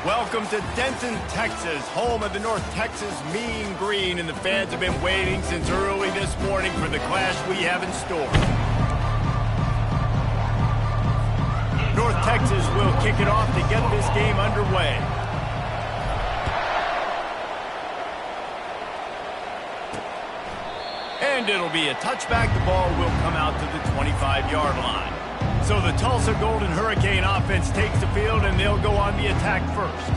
Welcome to Denton, Texas, home of the North Texas Mean Green, and the fans have been waiting since early this morning for the clash we have in store. North Texas will kick it off to get this game underway. And it'll be a touchback. The ball will come out to the 25-yard line. So the Tulsa Golden Hurricane offense takes the field, and they'll go on the attack first.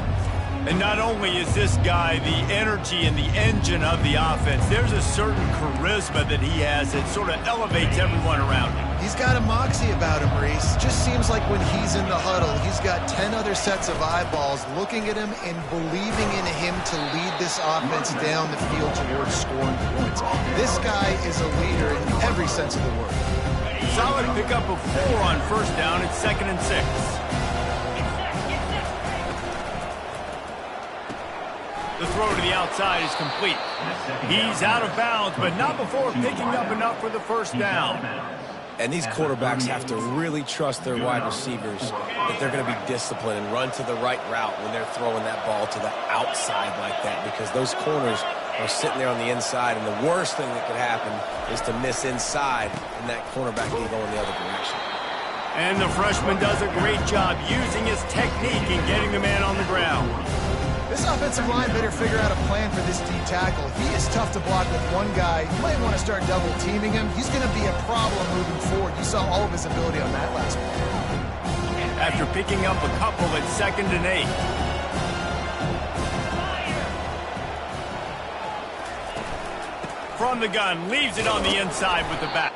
And not only is this guy the energy and the engine of the offense, there's a certain charisma that he has that sort of elevates everyone around him. He's got a moxie about him, Reese. Just seems like when he's in the huddle, he's got 10 other sets of eyeballs looking at him and believing in him to lead this offense down the field towards scoring points. This guy is a leader in every sense of the word. Solid pickup of 4 on first down. It's 2nd and 6. The throw to the outside is complete. He's out of bounds, but not before picking up enough for the first down. And these quarterbacks have to really trust their wide receivers that they're going to be disciplined and run to the right route when they're throwing that ball to the outside like that, because those corners are sitting there on the inside, and the worst thing that could happen is to miss inside, and that cornerback can go in the other direction. And the freshman does a great job using his technique and getting the man on the ground. This offensive line better figure out a plan for this D tackle. He is tough to block with one guy. You might want to start double teaming him. He's going to be a problem moving forward. You saw all of his ability on that last one. After picking up a couple at 2nd and 8. From the gun, leaves it on the inside with the back.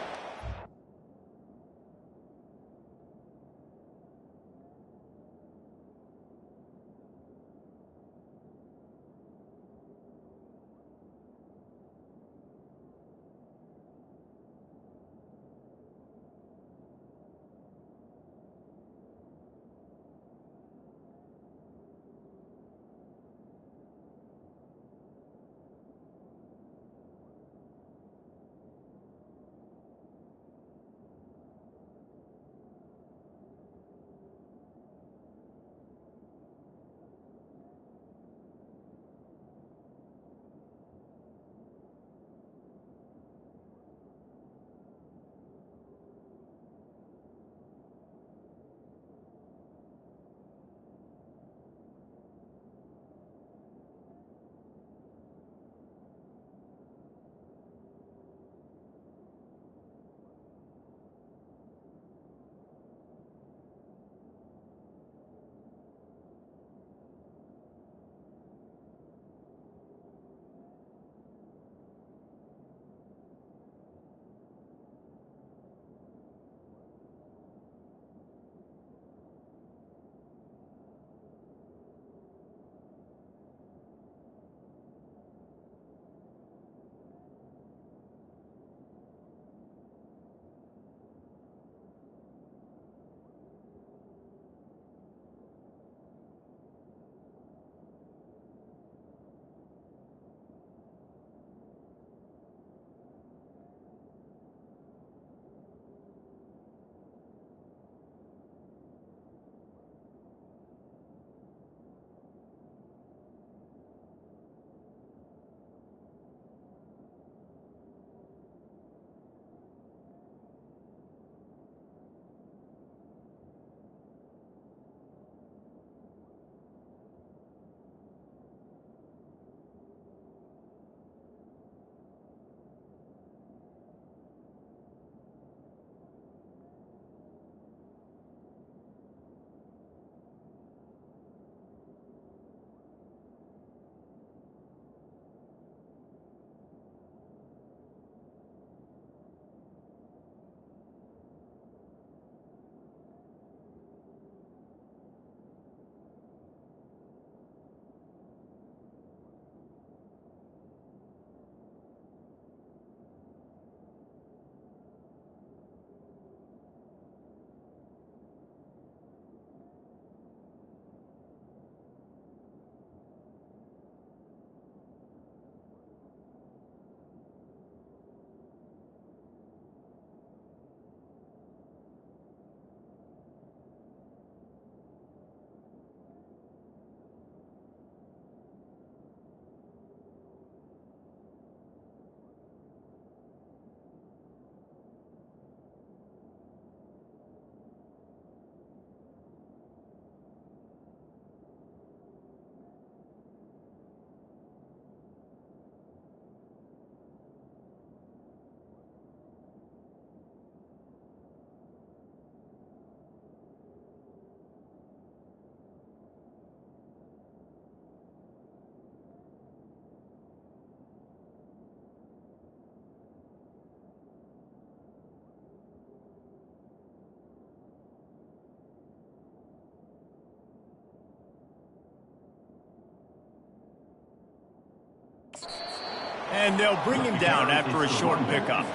And they'll bring him down after a short pickup.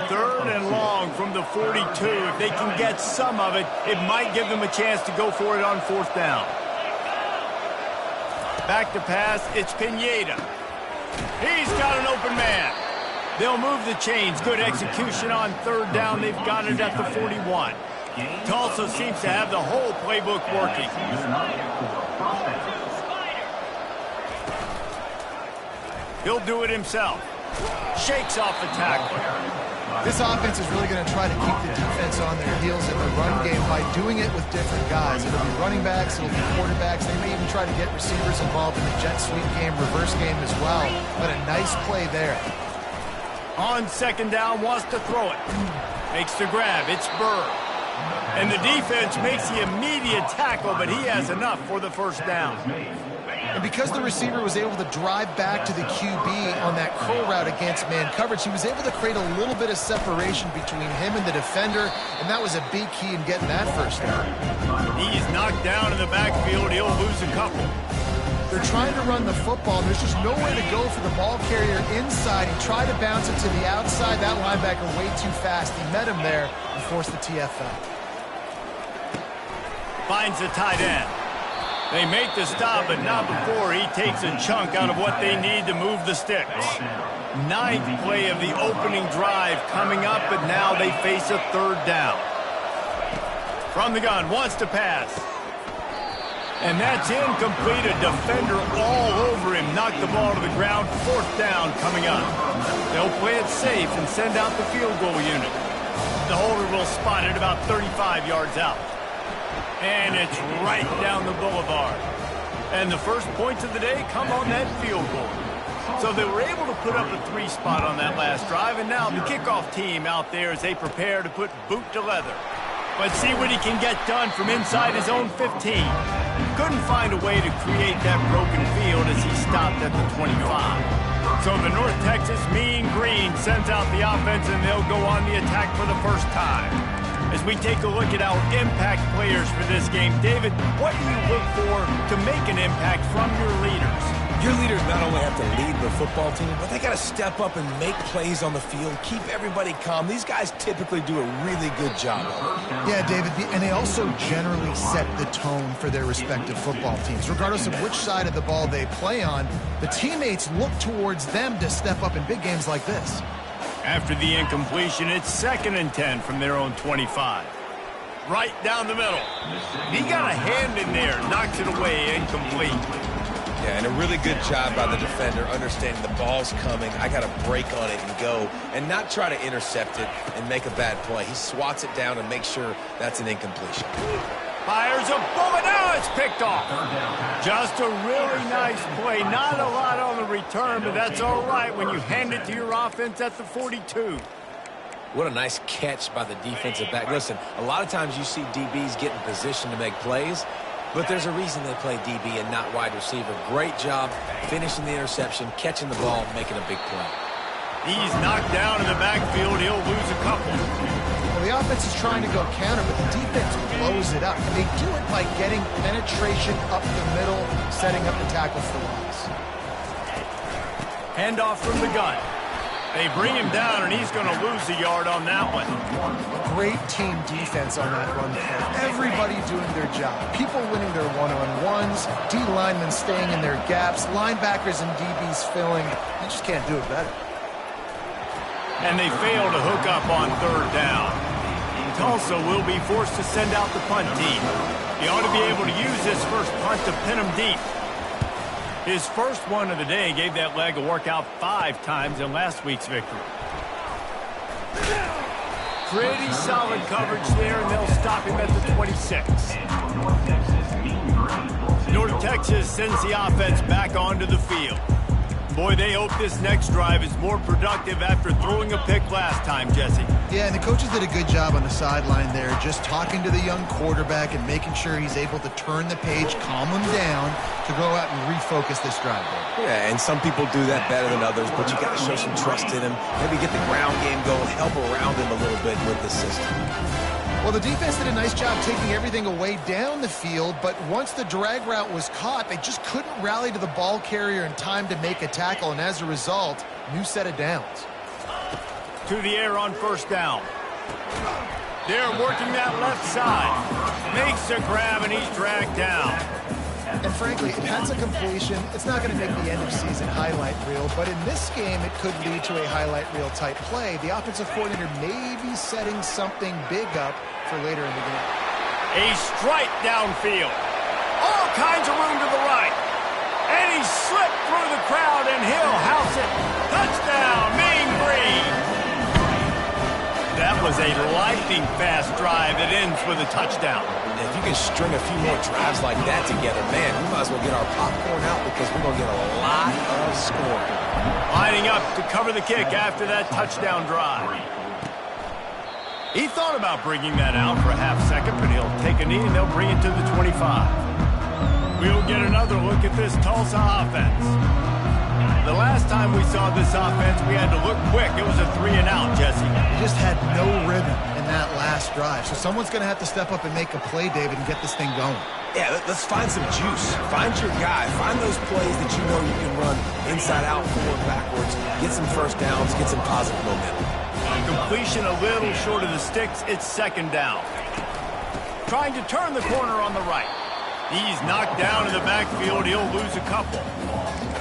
3rd and long from the 42. If they can get some of it, it might give them a chance to go for it on 4th down. Back to pass, it's Pineda. He's got an open man. They'll move the chains. Good execution on 3rd down. They've got it at the 41. Tulsa seems to have the whole playbook working. He'll do it himself. Shakes off the tackle. This offense is really going to try to keep the defense on their heels in the run game by doing it with different guys. It'll be running backs, it'll be quarterbacks. They may even try to get receivers involved in the jet sweep game, reverse game as well. But a nice play there. On 2nd down, wants to throw it. Makes the grab. It's Burr. And the defense makes the immediate tackle, but he has enough for the 1st down. And because the receiver was able to drive back to the QB on that curl route against man coverage, he was able to create a little bit of separation between him and the defender, and that was a big key in getting that 1st down. He's knocked down in the backfield. He'll lose a couple. They're trying to run the football. There's just nowhere to go for the ball carrier inside. He tried to bounce it to the outside. That linebacker way too fast. He met him there and forced the TFL. Finds the tight end. They make the stop, but not before he takes a chunk out of what they need to move the sticks. 9th play of the opening drive coming up, but now they face a 3rd down. From the gun, wants to pass. And that's incomplete. A defender all over him. Knocked the ball to the ground. 4th down coming up. They'll play it safe and send out the field goal unit. The holder will spot it about 35 yards out. And it's right down the boulevard. And the first points of the day come on that field goal. So they were able to put up a 3 spot on that last drive, and now the kickoff team out there as they prepare to put boot to leather. But see what he can get done from inside his own 15. Couldn't find a way to create that broken field as he stopped at the 25. So the North Texas Mean Green sends out the offense, and they'll go on the attack for the 1st time. As we take a look at our impact players for this game, David, what do you look for to make an impact from your leaders? Your leaders not only have to lead the football team, but they got to step up and make plays on the field, keep everybody calm. These guys typically do a really good job of it. Yeah, David, and they also generally set the tone for their respective football teams. Regardless of which side of the ball they play on, the teammates look towards them to step up in big games like this. After the incompletion, it's 2nd and 10 from their own 25. Right down the middle. He got a hand in there, knocks it away, incomplete. Yeah, and a really good job by the defender, understanding the ball's coming. I got to break on it and go, and not try to intercept it and make a bad play. He swats it down and makes sure that's an incompletion. Fires a bullet. Now it's picked off. Just a really nice play. Not a lot on the return, but that's all right when you hand it to your offense at the 42. What a nice catch by the defensive back. Listen, a lot of times you see DBs get in position to make plays, but there's a reason they play DB and not wide receiver. Great job finishing the interception, catching the ball, making a big play. He's knocked down in the backfield. He'll lose a couple. Well, the offense is trying to go counter, but the defense blows it up. And they do it by getting penetration up the middle, setting up the tackle for loss. Handoff from the gun. They bring him down, and he's going to lose a yard on that one. Great team defense on that run play. Everybody doing their job. People winning their one-on-ones, D linemen staying in their gaps, linebackers and DBs filling. You just can't do it better. And they fail to hook up on 3rd down. Tulsa will be forced to send out the punt team. He ought to be able to use this first punt to pin him deep. His first one of the day gave that leg a workout 5 times in last week's victory. Pretty solid coverage there, and they'll stop him at the 26. North Texas sends the offense back onto the field. Boy, they hope this next drive is more productive after throwing a pick last time, Jesse. Yeah, and the coaches did a good job on the sideline there, just talking to the young quarterback and making sure he's able to turn the page, calm him down, to go out and refocus this drive. Yeah, and some people do that better than others, but you got to show some trust in him. Maybe get the ground game going, help around him a little bit with the system. Well, the defense did a nice job taking everything away down the field, but once the drag route was caught, they just couldn't rally to the ball carrier in time to make a tackle, and as a result, new set of downs. To the air on first down. They're working that left side. Makes a grab, and he's dragged down. And frankly, if that's a completion, it's not going to make the end-of-season highlight reel, but in this game, it could lead to a highlight reel type play. The offensive coordinator may be setting something big up for later in the game. A strike downfield. All kinds of room to the right. And he slipped through the crowd, and he'll house it. Touchdown, Mean Green. That was a lightning-fast drive that ends with a touchdown. If you can string a few more drives like that together, man, we might as well get our popcorn out because we're going to get a lot of scoring. Lining up to cover the kick after that touchdown drive. He thought about bringing that out for a half second, but he'll take a knee and they'll bring it to the 25. We'll get another look at this Tulsa offense. The last time we saw this offense, we had to look quick. It was a 3-and-out, Jesse. You just had no rhythm in that last drive, so someone's going to have to step up and make a play, David, and get this thing going. Yeah, let's find some juice. Find your guy. Find those plays that you know you can run inside out, forward, backwards. Get some first downs. Get some positive momentum. Completion a little short of the sticks. It's second down. Trying to turn the corner on the right. He's knocked down in the backfield. He'll lose a couple.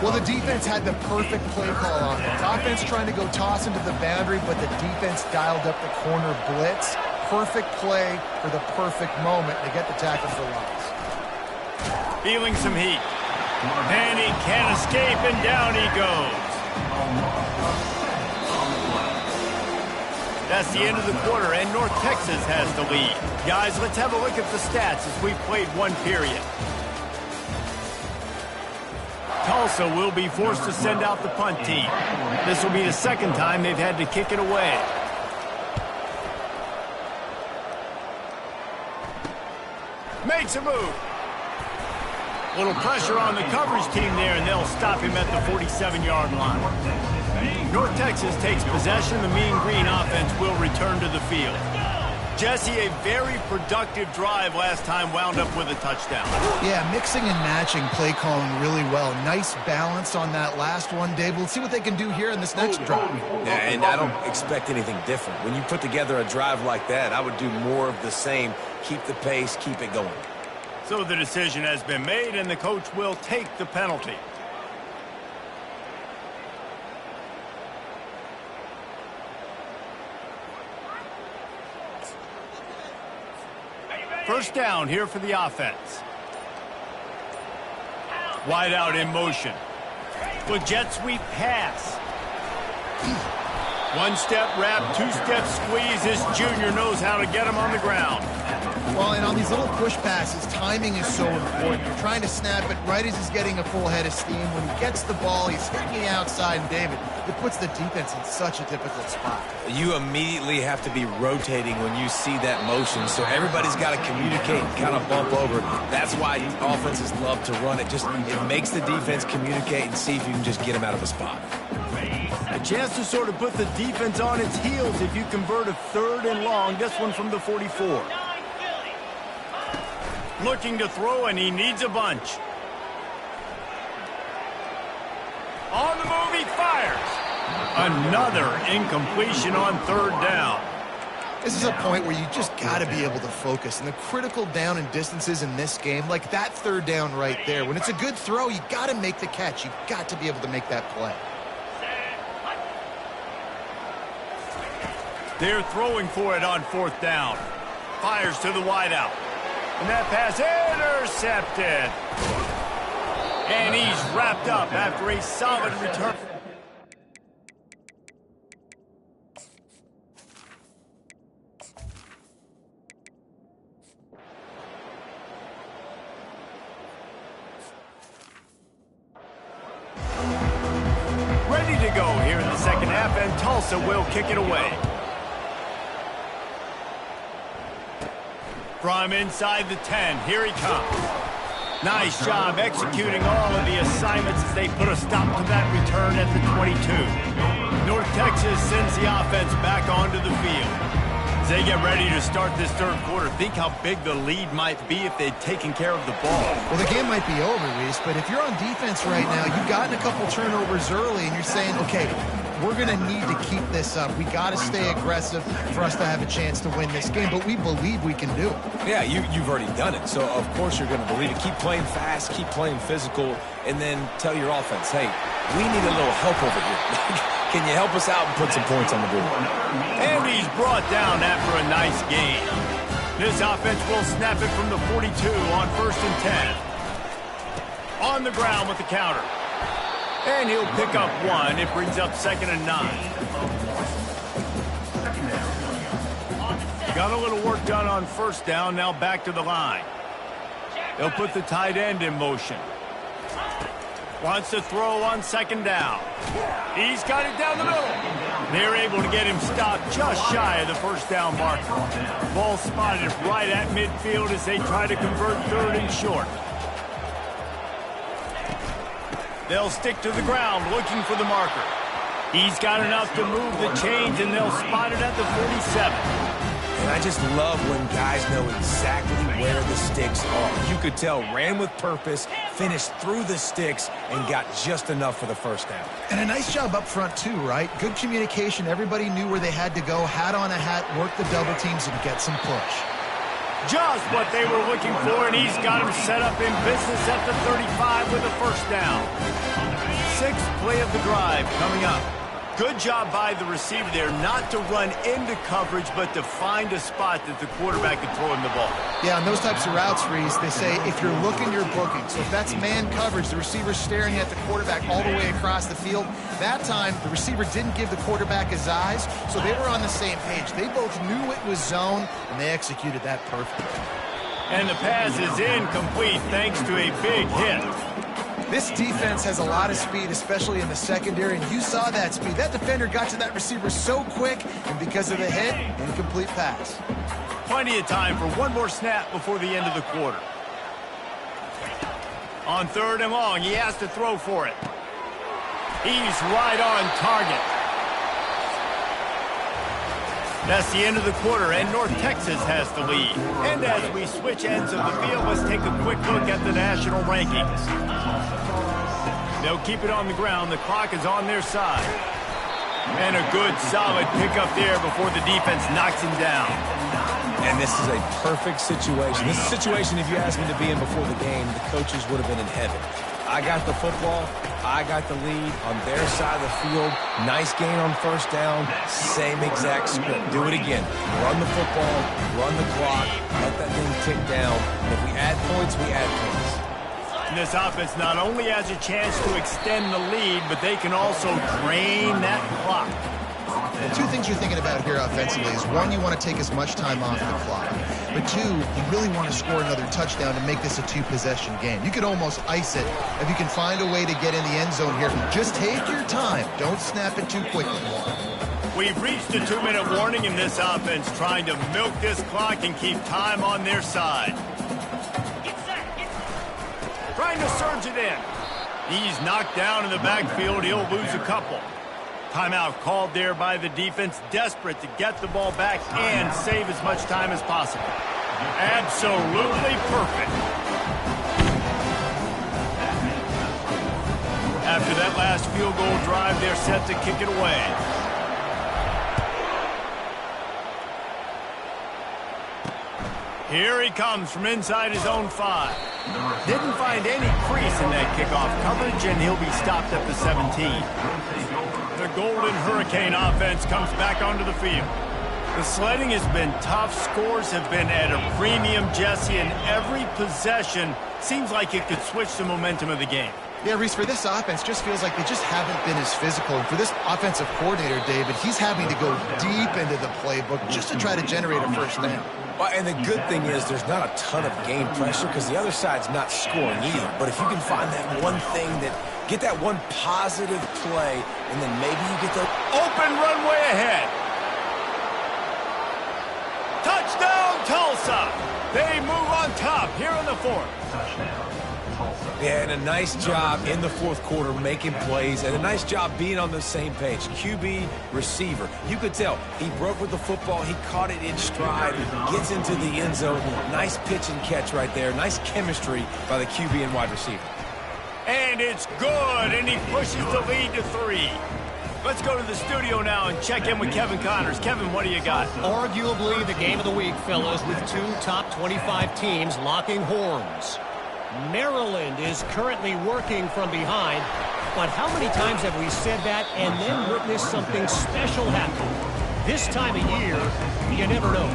Well, the defense had the perfect play call on it. The offense trying to go toss into the boundary, but the defense dialed up the corner blitz. Perfect play for the perfect moment to get the tackle for loss. Feeling some heat. And he can't escape, and down he goes. That's the end of the quarter, and North Texas has the lead. Guys, let's have a look at the stats as we've played one period. Tulsa will be forced to send out the punt team. This will be the second time they've had to kick it away. Makes a move. Little pressure on the coverage team there, and they'll stop him at the 47-yard line. North Texas takes possession. The Mean Green offense will return to the field. Jesse, a very productive drive last time wound up with a touchdown. Yeah, mixing and matching play calling really well. Nice balance on that last one, Dave. We'll see what they can do here in this next drive. Yeah, and I don't expect anything different. When you put together a drive like that, I would do more of the same. Keep the pace, keep it going. So the decision has been made, and the coach will take the penalty. First down here for the offense. Wide out in motion. With jet sweep pass. One step wrap, two step squeeze. This junior knows how to get him on the ground. Well, and on these little push passes, timing is so important. You're trying to snap it right as he's getting a full head of steam. When he gets the ball, he's hitting the outside, and David, it puts the defense in such a difficult spot. You immediately have to be rotating when you see that motion, so everybody's got to communicate and kind of bump over. That's why offenses love to run it. It makes the defense communicate and see if you can just get them out of a spot. A chance to sort of put the defense on its heels if you convert a third and long. This one from the 44. Looking to throw, and he needs a bunch. On the move, he fires. Another incompletion on third down. This is a point where you just got to be able to focus. And the critical down and distances in this game, like that third down right there, when it's a good throw, you got to make the catch. You've got to be able to make that play. They're throwing for it on fourth down. Fires to the wideout. And that pass intercepted. And he's wrapped up after a solid return. Ready to go here in the second half, and Tulsa will kick it away. From inside the 10, here he comes. Nice job executing all of the assignments as they put a stop to that return at the 22. North Texas sends the offense back onto the field. As they get ready to start this third quarter, think how big the lead might be if they'd taken care of the ball. Well, the game might be over, Reese, but if you're on defense right now, you've gotten a couple turnovers early, and you're saying, okay, we're going to need to keep this up. We got to stay aggressive for us to have a chance to win this game, but we believe we can do it. Yeah, you've already done it, so of course you're going to believe it. Keep playing fast, keep playing physical, and then tell your offense, hey, we need a little help over here. Can you help us out and put some points on the board? And he's brought down after a nice gain. This offense will snap it from the 42 on 1st and 10. On the ground with the counter. And he'll pick up 1. It brings up 2nd and 9. Got a little work done on 1st down. Now back to the line. They'll put the tight end in motion. Wants to throw on 2nd down. He's got it down the middle. They're able to get him stopped just shy of the 1st down marker. Ball spotted right at midfield as they try to convert 3rd and short. They'll stick to the ground looking for the marker. He's got enough to move the chains, and they'll spot it at the 47. And I just love when guys know exactly where the sticks are. You could tell, ran with purpose, finished through the sticks, and got just enough for the 1st down. And a nice job up front, too, right? Good communication. Everybody knew where they had to go, hat on a hat, work the double teams, and get some push. Just what they were looking for, and he's got him set up in business at the 35 with a 1st down. 6th play of the drive coming up. Good job by the receiver there not to run into coverage, but to find a spot that the quarterback can throw him the ball. Yeah, on those types of routes, Reese, they say if you're looking, you're booking. So if that's man coverage, the receiver's staring at the quarterback all the way across the field. That time, the receiver didn't give the quarterback his eyes, so they were on the same page. They both knew it was zone, and they executed that perfectly. And the pass is incomplete thanks to a big hit. This defense has a lot of speed, especially in the secondary, and you saw that speed. That defender got to that receiver so quick, and because of the hit, incomplete pass. Plenty of time for one more snap before the end of the quarter. On 3rd and long, he has to throw for it. He's right on target. That's the end of the quarter, and North Texas has the lead. And as we switch ends of the field, let's take a quick look at the national rankings. They'll keep it on the ground. The clock is on their side. And a good, solid pickup there before the defense knocks him down. And this is a perfect situation. This is a situation, if you asked me to be in before the game, the coaches would have been in heaven. I got the football. I got the lead on their side of the field. Nice gain on 1st down. Same exact script. Do it again. Run the football. Run the clock. Let that thing tick down. And if we add points, we add points. And this offense not only has a chance to extend the lead, but they can also drain that clock. Well, 2 things you're thinking about here offensively is, 1, you want to take as much time off the clock. But 2, you really want to score another touchdown to make this a 2-possession game. You could almost ice it if you can find a way to get in the end zone here. Just take your time. Don't snap it too quickly. We've reached a 2-minute warning in this offense, trying to milk this clock and keep time on their side. Trying to surge it in. He's knocked down in the backfield. He'll lose a couple. Timeout called there by the defense, desperate to get the ball back and save as much time as possible. Absolutely perfect. After that last field goal drive, they're set to kick it away. Here he comes from inside his own 5. Didn't find any crease in that kickoff coverage, and he'll be stopped at the 17. The Golden Hurricane offense comes back onto the field. The sledding has been tough. Scores have been at a premium, Jesse, and every possession seems like it could switch the momentum of the game. Yeah, Reese, for this offense, just feels like they just haven't been as physical. And for this offensive coordinator, David, he's having to go deep into the playbook just to try to generate a 1st down. Well, and the good thing is there's not a ton of game pressure because the other side's not scoring either. But if you can find that one thing get that one positive play, and then maybe you get the open runway ahead. Touchdown, Tulsa. They move on top here in the 4th. Yeah, and a nice job in the fourth quarter making plays, and a nice job being on the same page. QB, receiver. You could tell he broke with the football. He caught it in stride, gets into the end zone. Nice pitch and catch right there. Nice chemistry by the QB and wide receiver. And it's good, and he pushes the lead to 3. Let's go to the studio now and check in with Kevin Connors. Kevin, what do you got? Arguably the game of the week, fellas, with 2 top 25 teams locking horns. Maryland is currently working from behind, but how many times have we said that and then witnessed something special happen? This time of year, you never know.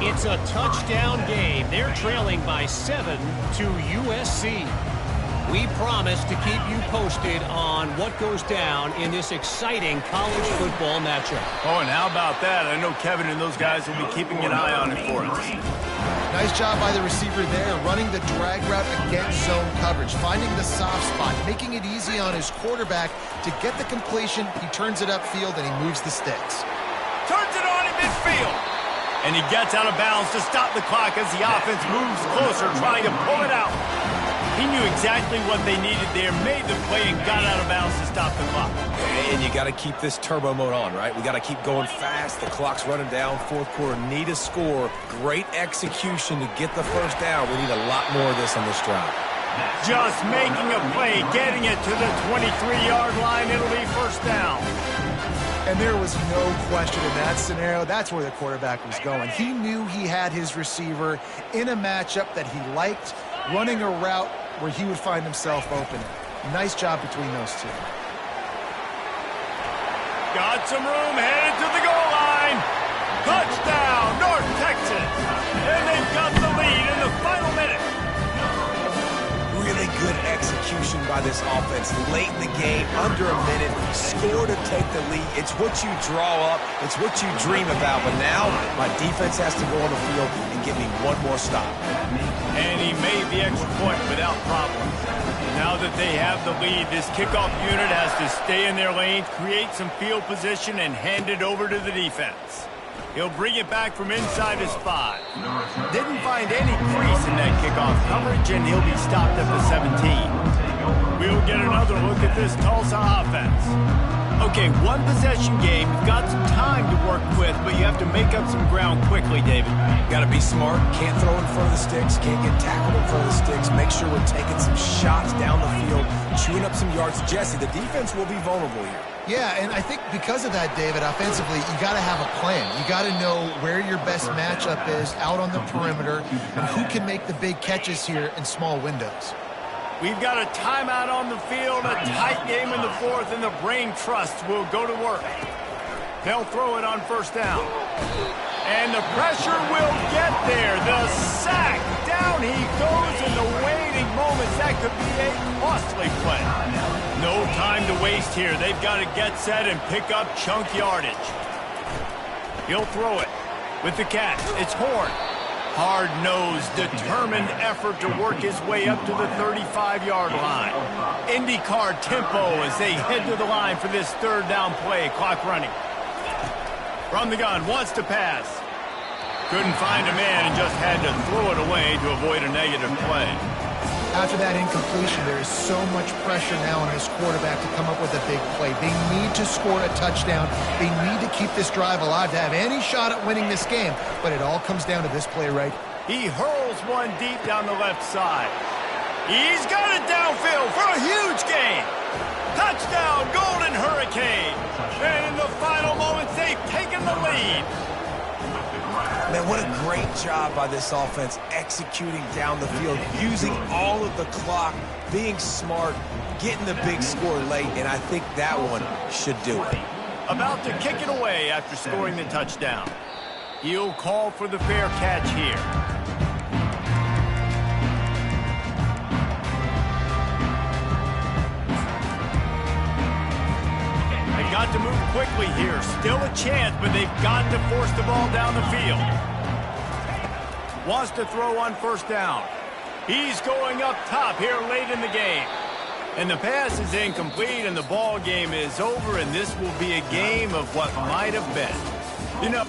It's a touchdown game. They're trailing by 7 to USC. We promise to keep you posted on what goes down in this exciting college football matchup. Oh, and how about that? I know Kevin and those guys will be keeping an eye on it for us. Nice job by the receiver there, running the drag route against zone coverage, finding the soft spot, making it easy on his quarterback to get the completion. He turns it upfield, and he moves the sticks. Turns it on in midfield. And he gets out of bounds to stop the clock as the offense moves closer, trying to pull it out. He knew exactly what they needed there, made the play, and got out of bounds to stop the clock. And you got to keep this turbo mode on, right? We got to keep going fast. The clock's running down. Fourth quarter, need a score. Great execution to get the first down. We need a lot more of this on this drive. Just making a play, getting it to the 23-yard line. It'll be first down. And there was no question in that scenario. That's where the quarterback was going. He knew he had his receiver in a matchup that he liked, running a route where he would find himself open. Nice job between those two. Got some room, headed to the goal line. Touchdown, North Texas. And they've got the lead in the final minute. Really good execution by this offense late in the game, under a minute, score to take the lead. It's what you draw up, it's what you dream about, but now my defense has to go on the field and give me one more stop. And he made the extra point without problem. Now that they have the lead, this kickoff unit has to stay in their lane, create some field position, and hand it over to the defense. He'll bring it back from inside his 5. Didn't find any crease in that kickoff coverage, and he'll be stopped at the 17. We'll get another look at this Tulsa offense. Okay, one possession game. You've got some time to work with, but you have to make up some ground quickly, David. Got to be smart. Can't throw in front of the sticks. Can't get tackled in front of the sticks. Make sure we're taking some shots down the field, chewing up some yards. Jesse, the defense will be vulnerable here. Yeah, and I think because of that, David, offensively, you got to have a plan. You got to know where your best matchup is out on the perimeter and who can make the big catches here in small windows. We've got a timeout on the field, a tight game in the fourth, and the Brain Trust will go to work. They'll throw it on first down. And the pressure will get there. The sack. Down he goes in the waiting moments. That could be a costly play. No time to waste here. They've got to get set and pick up chunk yardage. He'll throw it with the catch. It's Horn. Hard-nosed, determined effort to work his way up to the 35-yard line. IndyCar tempo as they head to the line for this third down play. Clock running. From the gun, wants to pass. Couldn't find a man and just had to throw it away to avoid a negative play. After that incompletion, there is so much pressure now on this quarterback to come up with a big play. They need to score a touchdown. They need to keep this drive alive to have any shot at winning this game. But it all comes down to this play right here. He hurls one deep down the left side. He's got it downfield for a huge gain. Touchdown, Golden Hurricane. And in the final moments, they've taken the lead. Man, what a great job by this offense executing down the field, using all of the clock, being smart, getting the big score late, and I think that one should do it. About to kick it away after scoring the touchdown. He'll call for the fair catch here. Got to move quickly here. Still a chance, but they've got to force the ball down the field. Wants to throw on first down. He's going up top here late in the game. And the pass is incomplete, and the ball game is over, and this will be a game of what might have been. You know,